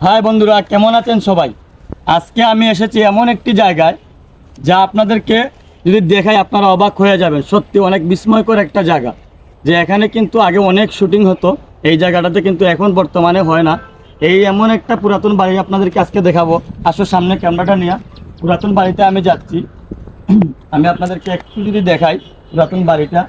High বন্ধুরা, কেমন আছেন সবাই? আজকে আমি এসেছি এমন একটি জায়গায় যা আপনাদেরকে যদি দেখাই আপনারা অবাক হয়ে যাবেন। সত্যি অনেক বিস্ময়কর একটা জায়গা, যে এখানে কিন্তু আগে অনেক শুটিং হতো, এই জায়গাটাতে কিন্তু এখন বর্তমানে হয় না। এই এমন একটা পুরাতন বাড়ি আপনাদেরকে আজকে দেখাবো। আসো সামনে ক্যামেরাটা নিয়ে পুরাতন বাড়িতে আমি যাচ্ছি। আমি আপনাদেরকে একটু যদি দেখাই পুরাতন বাড়িটা,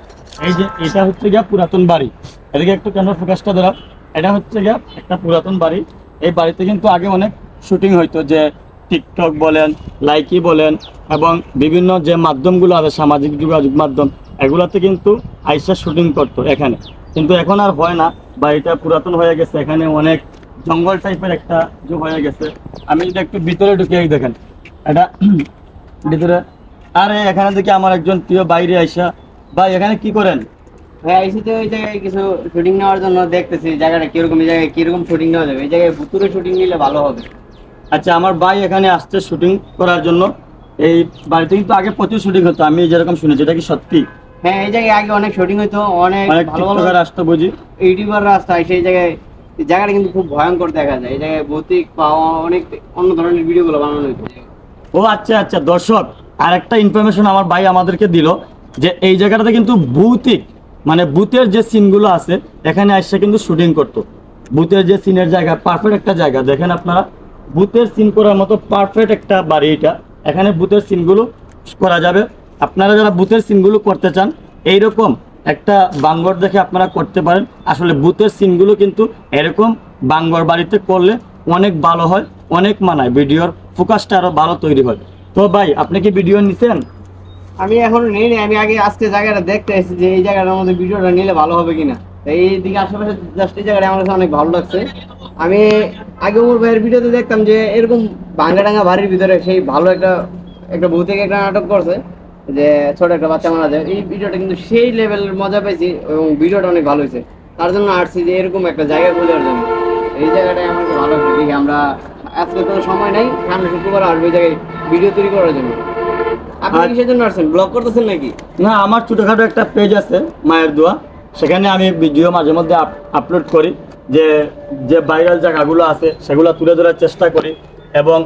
এই যে এটা হচ্ছে গিয়া পুরাতন বাড়ি। এদিকে একটু ক্যামেরা ফোকাসটা ধরাও। এটা হচ্ছে গিয়া একটা পুরাতন বাড়ি। এই বাড়িতে কিন্তু আগে অনেক শুটিং হইতো, যে টিকটক বলেন, লাইকি বলেন, এবং বিভিন্ন যে মাধ্যমগুলো আছে সামাজিক যোগাযোগ মাধ্যম, এগুলাতে কিন্তু আইসা শুটিং করতো এখানে। কিন্তু এখন আর হয় না, বাড়িটা পুরাতন হয়ে গেছে, এখানে অনেক জঙ্গল টাইপের একটা হয়ে গেছে। আমি যদি একটু ভিতরে ঢুকে দেখেন এটা ভিতরে। আরে এখানে দেখি আমার একজন প্রিয় বাইরে আইসা। ভাই এখানে কি করেন? ভাই আইসি তো ওই জায়গায় কিছু শুটিং নেওয়ার জন্য দেখতেছি জায়গাটা কিরকম, এই জায়গায় কিরকম শুটিং নেওয়া যাবে, এই জায়গায় ভুতুরে শুটিং নিলে ভালো হবে। আচ্ছা, আমার ভাই এখানে আসছে শুটিং করার জন্য। এই বাড়িতে কিন্তু আগে প্রচুর শুটিং হতো, আমি যেরকম শুনেছি, এটা কি সত্যি? হ্যাঁ, এই জায়গায় আগে অনেক শুটিং হইতো, অনেক অনেক ভালো ভালো টিকটকার আসতো বুঝি। ইউটিউবার রাস্তা সেই জায়গায়। এই জায়গাটা কিন্তু খুব ভয়ঙ্কর দেখা যায়, এই জায়গায় ভৌতিক বা অনেক অন্য ধরনের ভিডিওগুলো বানানো হইতো। ও আচ্ছা আচ্ছা, দর্শক আর একটা ইনফরমেশন আমার ভাই আমাদেরকে দিল, যে এই জায়গাটাতে কিন্তু ভৌতিক মানে ভূতের যে সিনগুলো আছে এখানে আসছে কিন্তু শুটিং করতো। ভূতের যে সিনের জায়গা, পারফেক্ট একটা জায়গা দেখেন আপনারা, ভূতের সিন করার মতো পারফেক্ট একটা বাড়ি এটা। এখানে ভূতের সিনগুলো করা যাবে। আপনারা যারা ভূতের সিনগুলো করতে চান, এইরকম একটা বাঙ্গর দেখে আপনারা করতে পারেন। আসলে ভূতের সিনগুলো কিন্তু এরকম বাঙ্গর বাড়িতে করলে অনেক ভালো হয়, অনেক মানায়, ভিডিওর ফোকাসটা আরো ভালো তৈরি হয়। তো ভাই আপনি কি ভিডিও নিছেন? আমি এখন নেই নি, আমি আগে আজকে জায়গাটা দেখতে এসেছি যে এই জায়গাটার মধ্যে ভিডিওটা নিলে ভালো হবে কিনা। তো এই দিকে আশেপাশে জাস্ট এই জায়গাটা আমার কাছে অনেক ভালো লাগছে। আমি আগে ওর ভাইয়ের ভিডিওতে দেখতাম যে এরকম ভাঙ্গা টাঙ্গা বাড়ির ভিতরে সেই ভালো একটা একটা ভৌতিক একটা নাটক করছে, যে ছোট একটা বাচ্চা মারা যায়। এই ভিডিওটা কিন্তু সেই লেভেলের মজা পেয়েছি এবং ভিডিওটা অনেক ভালো হয়েছে। তার জন্য আসছি যে এরকম একটা জায়গা খোঁজার জন্য। এই জায়গাটাই আমার খুব ভালো লাগছে। দেখি আমরা আজকে কোনো সময় নাই, সামনে শুক্রবার আসবো এই জায়গায় ভিডিও তৈরি করার জন্য। আপনি কিসের জন্য আসছেন, ব্লগ করতেছেন নাকি? না, আমার ছোটোখাটো একটা পেজ আছে মায়ের দোয়া, সেখানে আমি ভিডিও মাঝে মধ্যে আপলোড করি। যে যে ভাইরাল জায়গাগুলো আছে সেগুলো তুলে ধরার চেষ্টা করি। এবং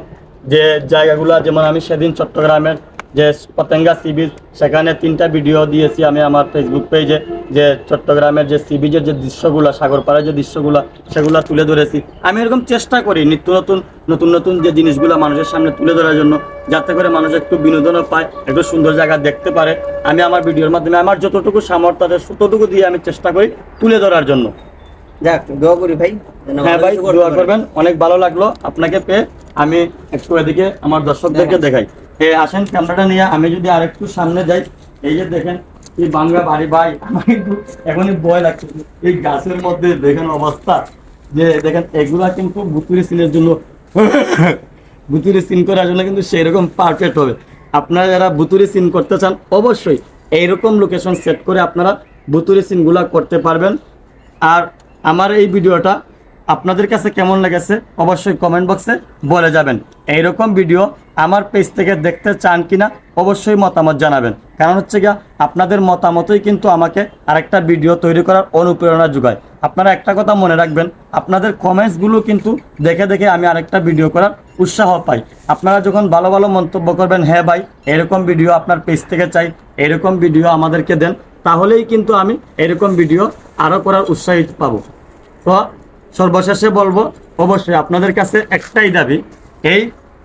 যে জায়গাগুলো, যেমন আমি সেদিন চট্টগ্রামের যে পতেঙ্গা সি বিচ, সেখানে 3টা ভিডিও দিয়েছি আমি আমার ফেসবুক পেজে। যে চট্টগ্রামের যে সি বিচের যে দৃশ্যগুলো, সাগর পাড়ের যে দৃশ্যগুলো, সেগুলো তুলে ধরেছি। আমি এরকম চেষ্টা করি নিত্য নতুন নতুন নতুন যে জিনিসগুলো মানুষের সামনে তুলে ধরার জন্য, যাতে করে মানুষ একটু বিনোদনও পায়, একটু সুন্দর জায়গা দেখতে পারে। আমি আমার ভিডিওর মাধ্যমে আমার যতটুকু সামর্থ্য আছে ততটুকু দিয়ে আমি চেষ্টা করি তুলে ধরার জন্য। যাক, দোয়া করি ভাই। হ্যাঁ ভাই, দোয়া করবেন। অনেক ভালো লাগলো আপনাকে পেয়ে। আমি একটু এদিকে আমার দর্শকদেরকে দেখাই। আসেন ক্যামেরাটা নিয়ে, আমি যদি আরেকটু সামনে যাই। এই যে দেখেন এই বাংলা বাড়ি। ভাই আমার কিন্তু এখনই ভয় লাগছে, এই গাছের মধ্যে দেখেন অবস্থা। যে দেখেন এগুলা কিন্তু ভুতুরে সিনের জন্য ভুতুরে সিন করার জন্য কিন্তু সেইরকম পারফেক্ট হবে। আপনারা যারা ভুতুরে সিন করতে চান, অবশ্যই এইরকম লোকেশন সেট করে আপনারা ভুতুরে সিনগুলা করতে পারবেন। আর আমার এই ভিডিওটা আপনাদের কাছে কেমন লেগেছে অবশ্যই কমেন্ট বক্সে বলে যাবেন। এইরকম ভিডিও আমার পেজ থেকে দেখতে চান কিনা অবশ্যই মতামত জানাবেন। কারণ হচ্ছে গিয়া আপনাদের মতামতই কিন্তু আমাকে আরেকটা ভিডিও তৈরি করার অনুপ্রেরণা যোগায়। আপনারা একটা কথা মনে রাখবেন, আপনাদের কমেন্টসগুলো কিন্তু দেখে দেখে আমি আরেকটা ভিডিও করার উৎসাহ পাই। আপনারা যখন ভালো ভালো মন্তব্য করবেন, হ্যাঁ ভাই এরকম ভিডিও আপনার পেজ থেকে চাই, এরকম ভিডিও আমাদেরকে দেন, তাহলেই কিন্তু আমি এরকম ভিডিও আরও করার উৎসাহিত পাবো। তো সর্বশেষে বলবো, অবশ্যই আপনাদের কাছে একটাই দাবি, এই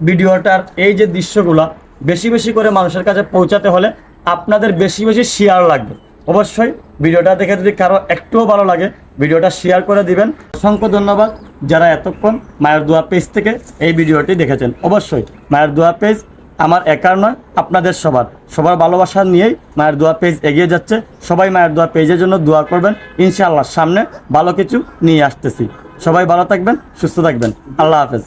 ভিডিওটার এই যে দৃশ্যগুলো বেশি বেশি করে মানুষের কাছে পৌঁছাতে হলে আপনাদের বেশি বেশি শেয়ার লাগবে। অবশ্যই ভিডিওটা দেখে যদি কারো একটুও ভালো লাগে, ভিডিওটা শেয়ার করে দিবেন। অসংখ্য ধন্যবাদ যারা এতক্ষণ মায়ের দোয়া পেজ থেকে এই ভিডিওটি দেখেছেন। অবশ্যই মায়ের দোয়া পেজ আমার একার নয়, আপনাদের সবার ভালোবাসা নিয়েই মায়ের দোয়া পেজ এগিয়ে যাচ্ছে। সবাই মায়ের দোয়া পেজের জন্য দোয়া করবেন। ইনশাআল্লাহ সামনে ভালো কিছু নিয়ে আসতেছি। সবাই ভালো থাকবেন, সুস্থ থাকবেন। আল্লাহ হাফেজ।